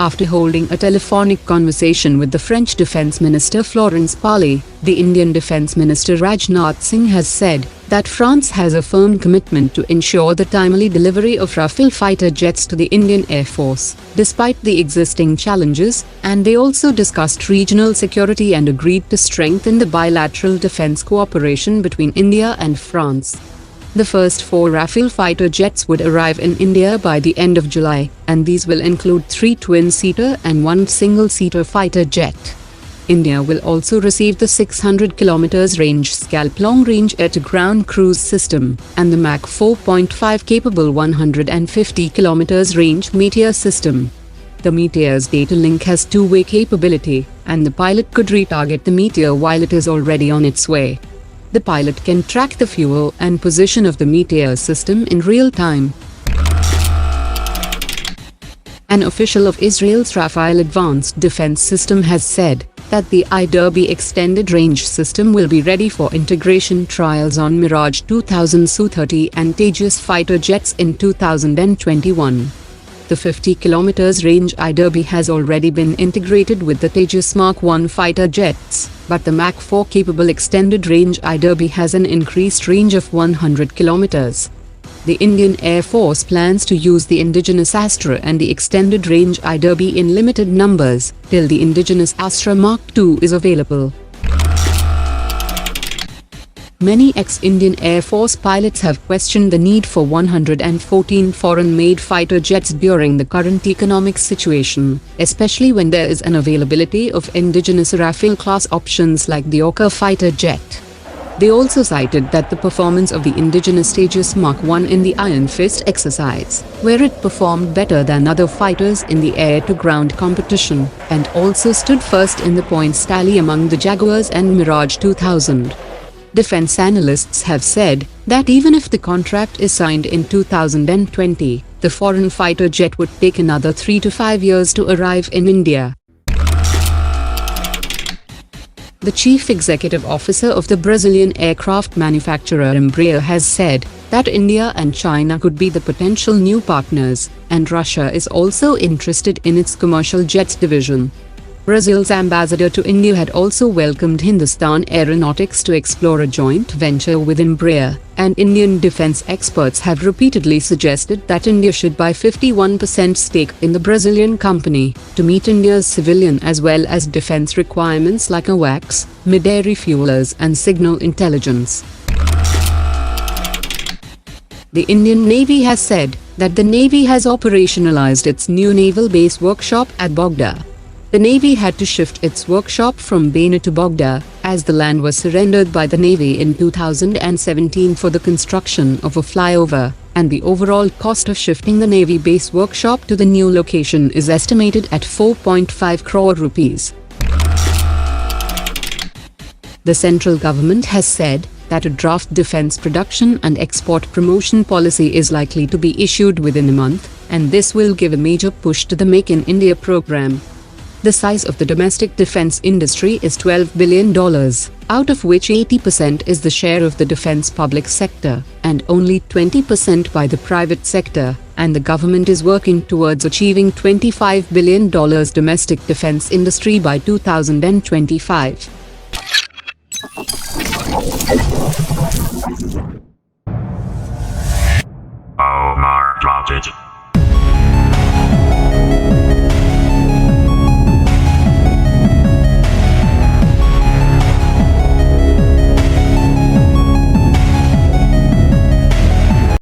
After holding a telephonic conversation with the French Defense Minister Florence Parly, the Indian Defense Minister Rajnath Singh has said that France has a firm commitment to ensure the timely delivery of Rafale fighter jets to the Indian Air Force, despite the existing challenges, and they also discussed regional security and agreed to strengthen the bilateral defense cooperation between India and France. The first 4 Rafale fighter jets would arrive in India by the end of July, and these will include 3 twin-seater and 1 single-seater fighter jet. India will also receive the 600 km range Scalp long-range air-to-ground cruise system, and the Mach 4.5 capable 150 km range Meteor system. The Meteor's data link has two-way capability, and the pilot could retarget the Meteor while it is already on its way. The pilot can track the fuel and position of the Meteor system in real time. An official of Israel's Rafale advanced defense system has said that the I-DerbyER extended range system will be ready for integration trials on Mirage 2000 Su-30 and Tejas fighter jets in 2021. The 50 km range I-DerbyER has already been integrated with the Tejas Mark 1 fighter jets, but the Mach 4 capable extended range I-DerbyER has an increased range of 100 km. The Indian Air Force plans to use the indigenous Astra and the extended range I-DerbyER in limited numbers, till the indigenous Astra Mark II is available. Many ex-Indian Air Force pilots have questioned the need for 114 foreign-made fighter jets during the current economic situation, especially when there is an availability of indigenous Rafale-class options like the ORCA fighter jet. They also cited that the performance of the indigenous Tejas Mark I in the Iron Fist exercise, where it performed better than other fighters in the air-to-ground competition, and also stood first in the points tally among the Jaguars and Mirage 2000. Defense analysts have said that even if the contract is signed in 2020, the foreign fighter jet would take another 3 to 5 years to arrive in India. The chief executive officer of the Brazilian aircraft manufacturer Embraer has said that India and China could be the potential new partners, and Russia is also interested in its commercial jets division. Brazil's ambassador to India had also welcomed Hindustan Aeronautics to explore a joint venture with Embraer, and Indian defense experts have repeatedly suggested that India should buy 51% stake in the Brazilian company to meet India's civilian as well as defense requirements like AWACS, mid-air refuelers and signal intelligence. The Indian Navy has said that the Navy has operationalized its new naval base workshop at Bogda. The Navy had to shift its workshop from Bena to Bogda, as the land was surrendered by the Navy in 2017 for the construction of a flyover, and the overall cost of shifting the Navy base workshop to the new location is estimated at 4.5 crore rupees. The central government has said that a draft defense production and export promotion policy is likely to be issued within a month, and this will give a major push to the Make in India program. The size of the domestic defense industry is $12 billion, out of which 80% is the share of the defense public sector, and only 20% by the private sector, and the government is working towards achieving $25 billion domestic defense industry by 2025.